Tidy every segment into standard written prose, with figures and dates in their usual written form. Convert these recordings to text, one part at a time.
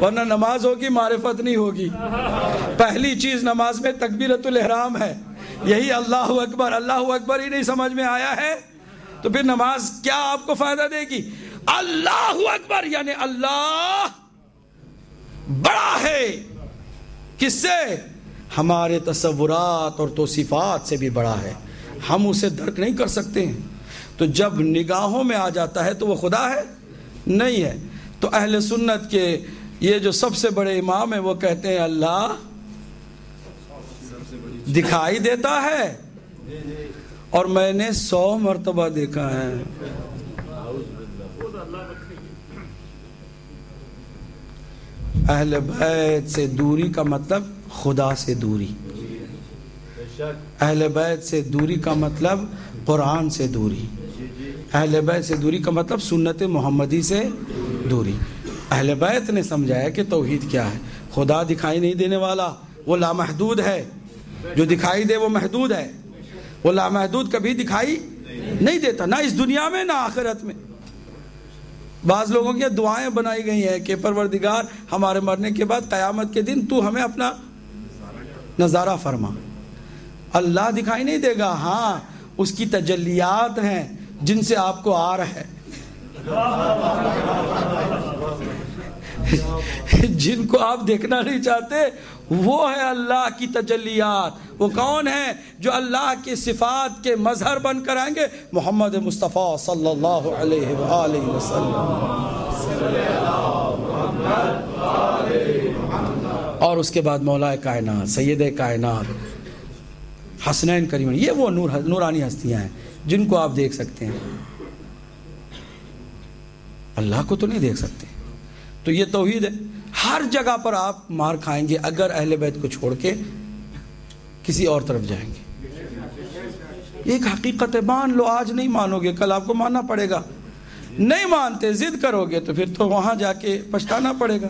ورنہ نماز ہوگی معرفت نہیں ہوگی. پہلی چیز نماز میں تکبیرۃ الاحرام ہے. یہی اللہ اکبر ہی نہیں سمجھ میں آیا ہے تو پھر نماز کیا آپ کو فائدہ دے گی؟ اللہ اکبر یعنی اللہ بڑا ہے. کس سے؟ ہمارے تصورات اور توصیفات سے بھی بڑا ہے. ہم اسے درک نہیں کر سکتے ہیں. تو جب نگاہوں میں آ جاتا ہے تو وہ خدا ہے نہیں ہے. تو اہل سنت کے یہ جو سب سے بڑے امام ہیں وہ کہتے ہیں اللہ دکھائی دیتا ہے اور میں نے 100 مرتبہ دیکھا ہے. اہل بیت سے دوری کا مطلب خدا سے دوری. اہل بیت سے دوری کا مطلب قرآن سے دوری. اہل بیت سے دوری کا مطلب سنت محمدی سے دوری. اہل بیت نے سمجھایا کہ توحید کیا ہے. خدا دکھائی نہیں دینے والا، وہ لامحدود ہے. جو دکھائی دے وہ محدود ہے. وہ لامحدود کبھی دکھائی نہیں دیتا، نہ اس دنیا میں نہ آخرت میں. بعض لوگوں کی دعائیں بنائی گئی ہیں کہ پروردگار ہمارے مرنے کے بعد قیامت کے دن تو ہمیں اپنا نظارہ فرما. اللہ دکھائی نہیں دے گا، ہاں اس کی تجلیات ہیں جن سے آپ کو آ رہا ہے. جن کو آپ دیکھنا نہیں چاہتے وہ ہے اللہ کی تجلیات. وہ کون ہیں؟ جو اللہ کی صفات کے مظہر بن کر آئیں گے. محمد مصطفیٰ صلی اللہ علیہ وآلہ وسلم. اور اس کے بعد مولا کائنات، سید کائنات، حسنین کریمین. یہ وہ نورانی ہستیاں ہیں جن کو آپ دیکھ سکتے ہیں. اللہ کو تو نہیں دیکھ سکتے. تو یہ توحید ہے. ہر جگہ پر آپ مار کھائیں گے اگر اہل بیت کو چھوڑ کے کسی اور طرف جائیں گے. ایک حقیقت ہے، مان لو. آج نہیں مانو گے کل آپ کو ماننا پڑے گا. نہیں مانتے ضد کرو گے تو پھر تو وہاں جا کے پچھتانا پڑے گا.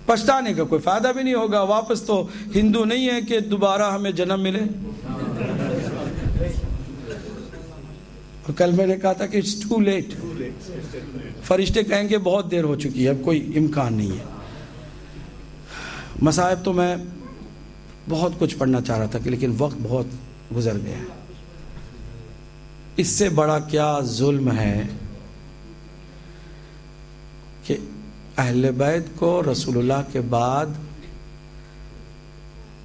پچھتانے کا کوئی فائدہ بھی نہیں ہوگا. واپس تو ہندو نہیں ہے کہ دوبارہ ہمیں جنم ملے. اور کل میں نے کہا تھا کہ it's too late. فرشتے کہیں گے بہت دیر ہو چکی ہے، اب کوئی امکان نہیں ہے. مصائب تو میں بہت کچھ پڑھنا چاہ رہا تھا لیکن وقت بہت گزر گیا. اس سے بڑا کیا ظلم ہے کہ اہل بیت کو رسول اللہ کے بعد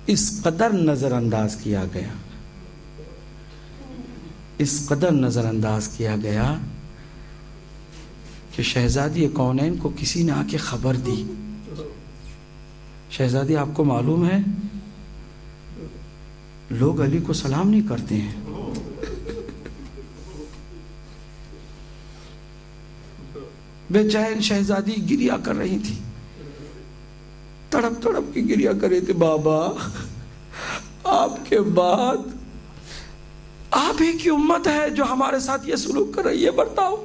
اس قدر نظر انداز کیا گیا، اس قدر نظر انداز کیا گیا کہ شہزادی کونین کو کسی نے آ کے خبر دی. شہزادی آپ کو معلوم ہے لوگ علی کو سلام نہیں کرتے ہیں. بے چین شہزادی گریا کر رہی تھی، تڑپ تڑپ کی گریا کر رہی تھی. بابا آپ کے بعد آپ ہی کی امت ہے جو ہمارے ساتھ یہ سلوک کر رہی ہے، برتاؤ.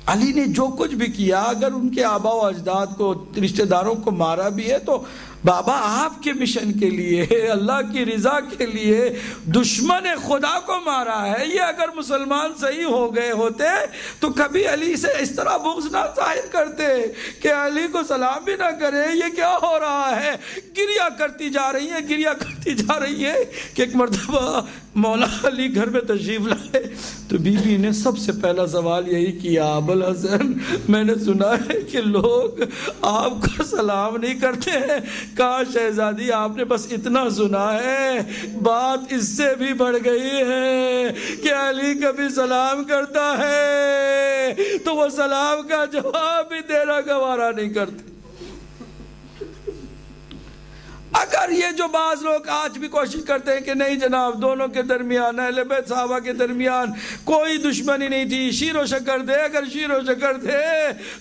علی نے جو کچھ بھی کیا، اگر ان کے آبا و اجداد کو، رشتہ داروں کو مارا بھی ہے تو بابا آپ کے مشن کے لیے، اللہ کی رضا کے لیے دشمن خدا کو مارا ہے. یہ اگر مسلمان صحیح ہو گئے ہوتے تو کبھی علی سے اس طرح بغض نہ ظاہر کرتے کہ علی کو سلام بھی نہ کرے. یہ کیا ہو رہا ہے؟ گریا کرتی جا رہی ہے، گریا کرتی جا رہی ہے کہ ایک مرتبہ مولا علی گھر میں تشریف لائے تو بی بی نے سب سے پہلا سوال یہی کیا، ابوالحسن میں نے سنا ہے کہ لوگ آپ کو سلام نہیں کرتے ہیں. کہا شہزادی آپ نے بس اتنا سنا ہے، بات اس سے بھی بڑھ گئی ہے کہ علی کبھی سلام کرتا ہے تو وہ سلام کا جواب بھی دینا گوارا نہیں کرتے. اگر یہ جو بعض لوگ آج بھی کوشش کرتے ہیں کہ نہیں جناب دونوں کے درمیان، اہل بیت صحابہ کے درمیان کوئی دشمنی نہیں تھی، شیر و شکر تھے، اگر شیر و شکر تھے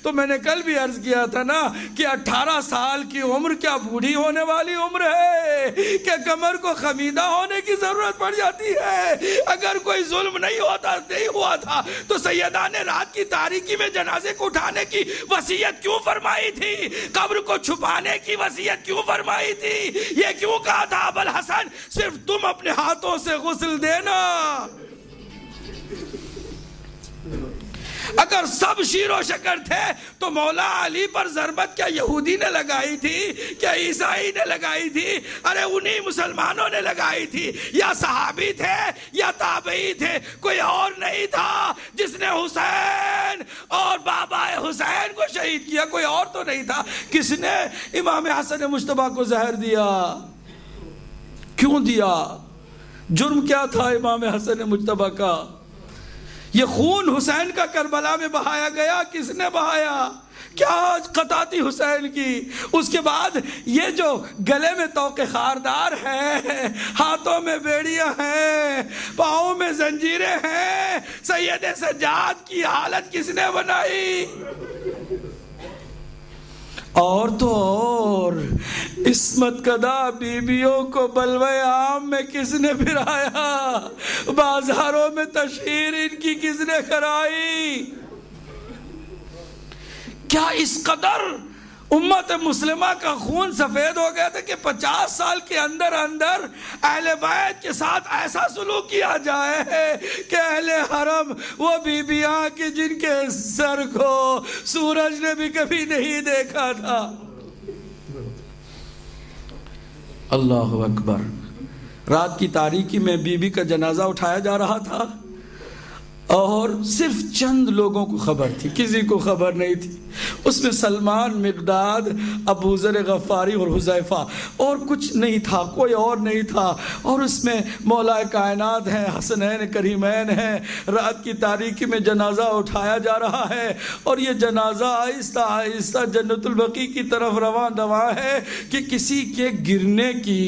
تو میں نے کل بھی عرض کیا تھا نا کہ 18 سال کی عمر کیا بوڑھی ہونے والی عمر ہے کہ کمر کو خمیدہ ہونے کی ضرورت پڑ جاتی ہے. اگر کوئی ظلم نہیں ہوا تھا تو سیدہ نے رات کی تاریکی میں جنازے کو اٹھانے کی وصیت کیوں فرمائی تھی؟ قبر کو چھپانے کی وصیت کیوں فرمائی تھی؟ یہ کیوں کہا تھا ابوالحسن صرف تم اپنے ہاتھوں سے غسل دینا؟ اگر سب شیر و شکر تھے تو مولا علی پر ضربت کیا یہودی نے لگائی تھی، کیا عیسائی نے لگائی تھی؟ ارے انہی مسلمانوں نے لگائی تھی، یا صحابی تھے یا تابعی تھے، کوئی اور نہیں تھا جس نے حسین اور بابا حسین کو شہید کیا، کوئی اور تو نہیں تھا۔ کس نے امام حسن مجتبیٰ کو زہر دیا؟ کیوں دیا؟ جرم کیا تھا امام حسن مجتبیٰ کا؟ یہ خون حسین کا کربلا میں بہایا گیا، کس نے بہایا؟ کیا قطع تھی حسین کی؟ اس کے بعد یہ جو گلے میں طوق خاردار ہیں، ہاتھوں میں بیڑیاں ہیں، پاؤں میں زنجیریں ہیں، سید سجاد کی حالت کس نے بنائی؟ اور تو اور عصمت کدہ بیویوں کو بلوے عام میں کس نے پھرایا؟ بازاروں میں تشہیر ان کی کس نے کرائی؟ کیا اس قدر امت مسلمہ کا خون سفید ہو گیا تھا کہ 50 سال کے اندر اندر اہل بیت کے ساتھ ایسا سلوک کیا جائے کہ اہل حرم وہ بیبیاں کہ جن کے سر کو سورج نے بھی کبھی نہیں دیکھا تھا۔ اللہ اکبر۔ رات کی تاریکی میں بی بی کا جنازہ اٹھایا جا رہا تھا اور صرف چند لوگوں کو خبر تھی، کسی کو خبر نہیں تھی۔ اس میں سلمان، مقداد، ابو ذر غفاری اور حذیفہ، اور کچھ نہیں تھا، کوئی اور نہیں تھا۔ اور اس میں مولا کائنات ہیں، حسنین کریمین ہیں۔ رات کی تاریکی میں جنازہ اٹھایا جا رہا ہے اور یہ جنازہ آہستہ آہستہ جنت البقیع کی طرف رواں دواں ہے کہ کسی کے گرنے کی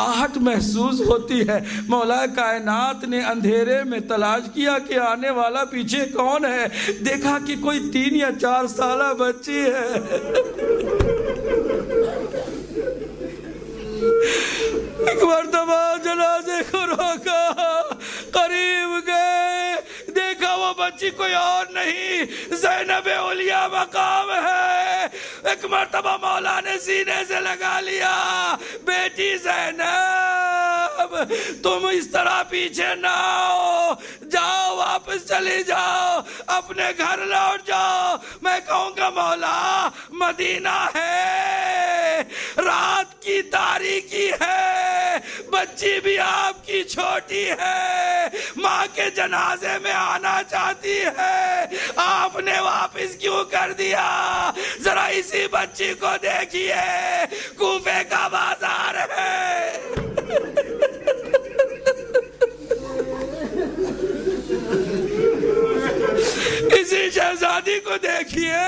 آہٹ محسوس ہوتی ہے۔ مولا کائنات نے اندھیرے میں تلاش کیا کہ آنے والا پیچھے کون ہے، دیکھا کہ کوئی 3 یا 4 سالہ بچی ہے۔ ایک مرتبہ جنازے کو روکا، قریب گئے، دیکھا وہ بچی کوئی اور نہیں، زینب اولیاء مقام ہے۔ ایک مرتبہ مولا نے سینے سے لگا لیا، بیٹی زینب تم اس طرح پیچھے نہ آؤ، جاؤ واپس چلی جاؤ، اپنے گھر لوٹ جاؤ۔ میں کہوں گا مولا مدینہ ہے، رات کی تاریکی ہے، بچی بھی آپ کی چھوٹی ہے، ماں کے جنازے میں آنا چاہتی ہے، آپ نے واپس کیوں کر دیا؟ ذرا اسی بچی کو دیکھیے، کوفے کا بازار ہے۔ اسی شہزادی کو دیکھیے،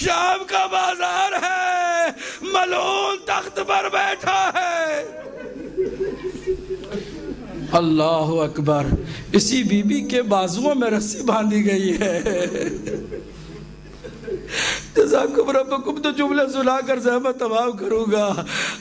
شام کا بازار ہے، ملعون تخت پر بیٹھا ہے۔ اللہ اکبر۔ اسی بی بی کے بازوؤں میں رسی باندھی گئی ہے۔ جزاکم ربکم تو جملے سنا کر زحمت تمام کروں گا۔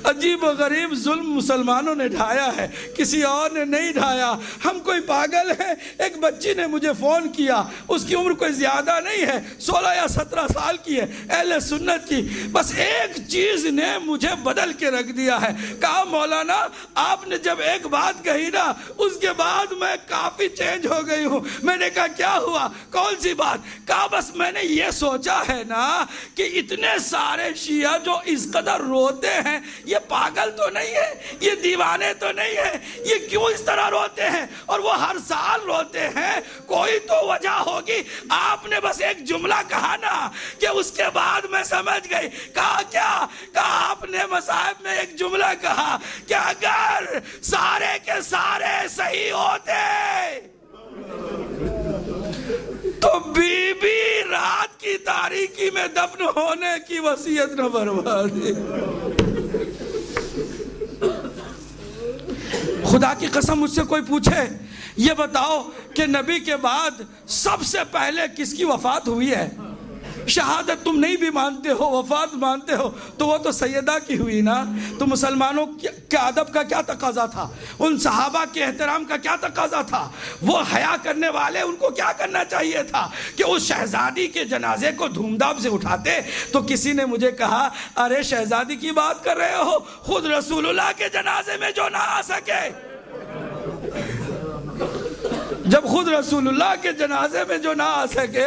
عجیب و غریب ظلم مسلمانوں نے ڈھایا ہے، کسی اور نے نہیں ڈھایا۔ ہم کوئی پاگل ہیں؟ ایک بچی نے مجھے فون کیا، اس کی عمر کوئی زیادہ نہیں ہے، 16 یا 17 سال کی ہے، اہل سنت کی۔ بس ایک چیز نے مجھے بدل کے رکھ دیا ہے، کہا مولانا آپ نے جب ایک بات کہی نا، اس کے بعد میں کافی چینج ہو گئی ہوں۔ میں نے کہا کیا ہوا؟ کون سی بات؟ کہا بس میں نے یہ سوچا ہے نا کہ اتنے سارے شیعہ جو اس قدر روتے ہیں، یہ پاگل تو نہیں ہے، یہ دیوانے تو نہیں ہے، یہ کیوں اس طرح روتے ہیں؟ اور وہ ہر سال روتے ہیں، کوئی تو وجہ ہوگی۔ آپ نے بس ایک جملہ کہا نا کہ اس کے بعد میں سمجھ گئی۔ کہا کیا؟ کہا آپ نے مصاحب میں ایک جملہ کہا کہ اگر سارے کے سارے صحیح ہوتے تو بی بی رات کی تاریکی میں دفن ہونے کی وصیت نہ فرماتی۔ خدا کی قسم مجھ سے کوئی پوچھے یہ بتاؤ کہ نبی کے بعد سب سے پہلے کس کی وفات ہوئی ہے؟ شہادت تم نہیں بھی مانتے ہو، وفات مانتے ہو، تو وہ تو سیدہ کی ہوئی نا۔ تو مسلمانوں کے ادب کا کیا تقاضا تھا؟ ان صحابہ کے احترام کا کیا تقاضا تھا؟ وہ حیا کرنے والے ان کو کیا کرنا چاہیے تھا کہ اس شہزادی کے جنازے کو دھوم دھام سے اٹھاتے؟ تو کسی نے مجھے کہا ارے شہزادی کی بات کر رہے ہو، خود رسول اللہ کے جنازے میں جو نہ آ سکے، جب خود رسول اللہ کے جنازے میں جو نہ آ سکے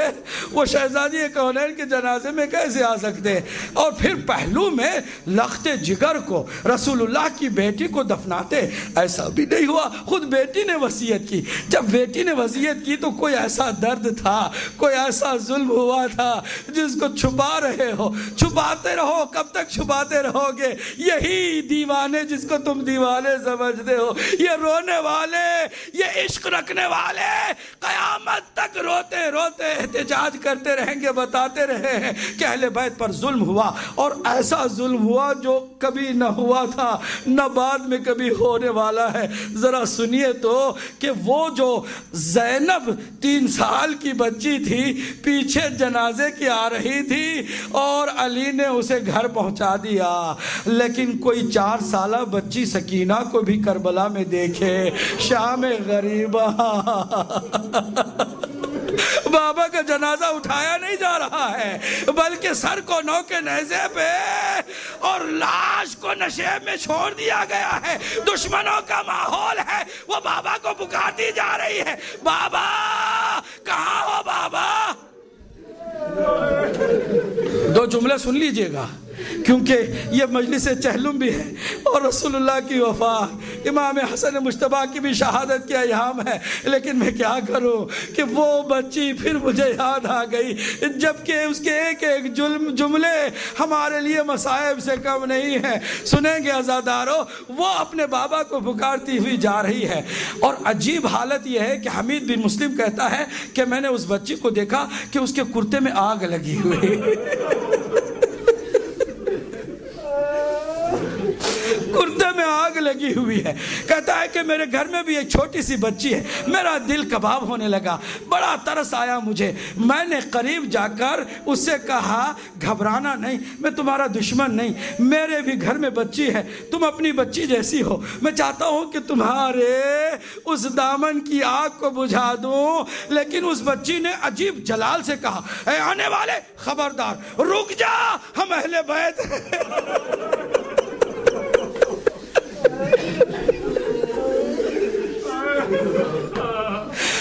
وہ شہزادی کونین کے جنازے میں کیسے آ سکتے؟ اور پھر پہلو میں لخت جگر کو رسول اللہ کی بیٹی کو دفناتے، ایسا بھی نہیں ہوا، خود بیٹی نے وصیت کی۔ جب بیٹی نے وصیت کی تو کوئی ایسا درد تھا، کوئی ایسا ظلم ہوا تھا جس کو چھپا رہے ہو، چھپاتے رہو، کب تک چھپاتے رہو گے؟ یہی دیوانے جس کو تم دیوانے سمجھتے ہو، یہ رونے والے، یہ عشق رکھنے والے قیامت تک روتے روتے احتجاج کرتے رہیں گے، بتاتے رہے ہیں کہ اہل بیت پر ظلم ہوا، اور ایسا ظلم ہوا جو کبھی نہ ہوا تھا، نہ بعد میں کبھی ہونے والا ہے۔ ذرا سنیے تو کہ وہ جو زینب 3 سال کی بچی تھی، پیچھے جنازے کی آ رہی تھی اور علی نے اسے گھر پہنچا دیا، لیکن کوئی 4 سالہ بچی سکینہ کو بھی کربلا میں دیکھے، شام غریبہ بابا کا جنازہ اٹھایا نہیں جا رہا ہے، بلکہ سر کو نوکے نیزے پہ اور لاش کو نشیب میں چھوڑ دیا گیا ہے۔ دشمنوں کا ماحول ہے، وہ بابا کو پکارتی جا رہی ہے، بابا کہاں ہو بابا؟ 2 جملے سن لیجئے گا کیونکہ یہ مجلس چہلم بھی ہے اور رسول اللہ کی وفات، امام حسن مجتبیٰ کی بھی شہادت کی ایام ہے، لیکن میں کیا کروں کہ وہ بچی پھر مجھے یاد آ گئی، جبکہ اس کے ایک ایک جملے ہمارے لیے مصائب سے کم نہیں ہیں۔ سنیں گے عزادارو، وہ اپنے بابا کو پکارتی ہوئی جا رہی ہے، اور عجیب حالت یہ ہے کہ حمید بن مسلم کہتا ہے کہ میں نے اس بچی کو دیکھا کہ اس کے کرتے میں آگ لگی ہوئی، کرتے میں آگ لگی ہوئی ہے۔ کہتا ہے کہ میرے گھر میں بھی ایک چھوٹی سی بچی ہے، میرا دل کباب ہونے لگا، بڑا ترس آیا مجھے، میں نے قریب جا کر اس سے کہا گھبرانا نہیں، میں تمہارا دشمن نہیں، میرے بھی گھر میں بچی ہے، تم اپنی بچی جیسی ہو، میں چاہتا ہوں کہ تمہارے اس دامن کی آگ کو بجھا دوں۔ لیکن اس بچی نے عجیب جلال سے کہا، اے آنے والے خبردار، رک جا، ہم اہل بیت ہیں۔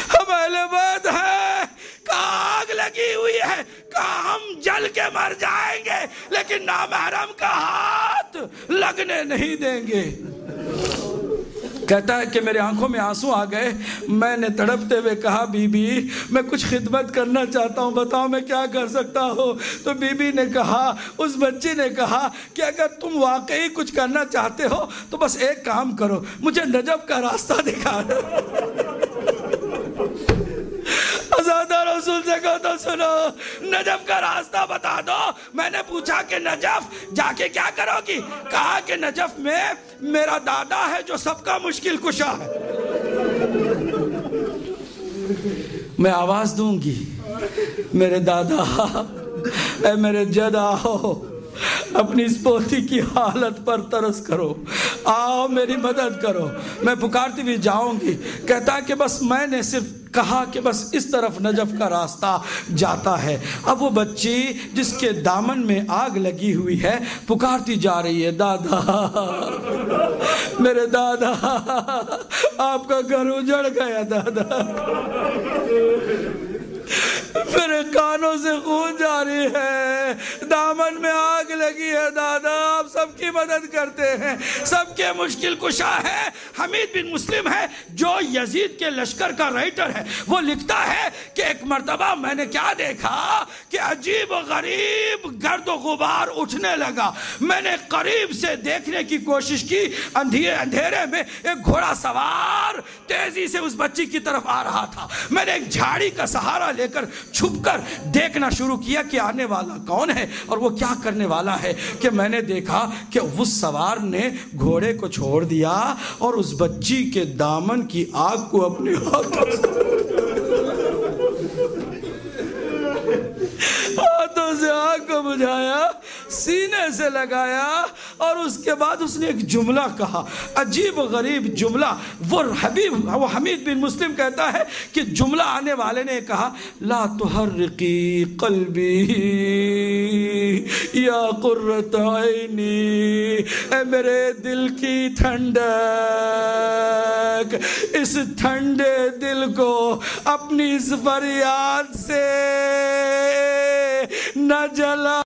ہم اہل بیت ہیں، کہاں آگ لگی ہوئی ہے، کہاں ہم جل کے مر جائیں گے، لیکن نامحرم کا ہاتھ لگنے نہیں دیں گے۔ کہتا ہے کہ میرے آنکھوں میں آنسو آ گئے، میں نے تڑپتے ہوئے کہا بی بی میں کچھ خدمت کرنا چاہتا ہوں، بتاؤ میں کیا کر سکتا ہوں؟ تو بی بی نے کہا، اس بچی نے کہا کہ اگر تم واقعی کچھ کرنا چاہتے ہو تو بس ایک کام کرو، مجھے نجف کا راستہ دکھا دو۔ آزادہ رسول سے کہو تو سنو، نجف کا راستہ بتا دو۔ میں نے پوچھا کہ نجف جا کے کیا کرو گی؟ کہا کہ نجف میں میرا دادا ہے جو سب کا مشکل کشا ہے، میں آواز دوں گی، میرے دادا، اے میرے جد آؤ، اپنی اس پوتی کی حالت پر ترس کرو، آؤ میری مدد کرو، میں پکارتی بھی جاؤں گی۔ کہتا ہے کہ بس میں نے صرف کہا کہ بس اس طرف نجف کا راستہ جاتا ہے۔ اب وہ بچی جس کے دامن میں آگ لگی ہوئی ہے پکارتی جا رہی ہے، دادا، میرے دادا، آپ کا گھر اجڑ گیا دادا، میرے کانوں سے خون جاری ہے، دامن میں آگ لگی ہے دادا، آپ سب کی مدد کرتے ہیں، سب کے مشکل کشا ہے۔ حمید بن مسلم ہے جو یزید کے لشکر کا رائٹر ہے، وہ لکھتا ہے کہ ایک مرتبہ میں نے کیا دیکھا کہ عجیب و غریب گرد و غبار اٹھنے لگا، میں نے قریب سے دیکھنے کی کوشش کی، اندھیرے میں ایک گھوڑا سوار تیزی سے اس بچی کی طرف آ رہا تھا، میں نے ایک جھاڑی کا سہارا لے کر چھپ کر دیکھنا شروع کیا کہ آنے والا کون ہے اور وہ کیا کرنے والا ہے، کہ میں نے دیکھا کہ اس سوار نے گھوڑے کو چھوڑ دیا اور اس بچی کے دامن کی آگ کو اپنے ہاتھوں سے آگ کو بجھایا، سینے سے لگایا، اور اس کے بعد اس نے ایک جملہ کہا، عجیب و غریب جملہ۔ وہ حمید بن مسلم کہتا ہے کہ جملہ آنے والے نے کہا، لا تحرقی قلبی یا قرۃ عینی، اے میرے دل کی ٹھنڈک، اس ٹھنڈے دل کو اپنی اس فریاد سے نہ جلا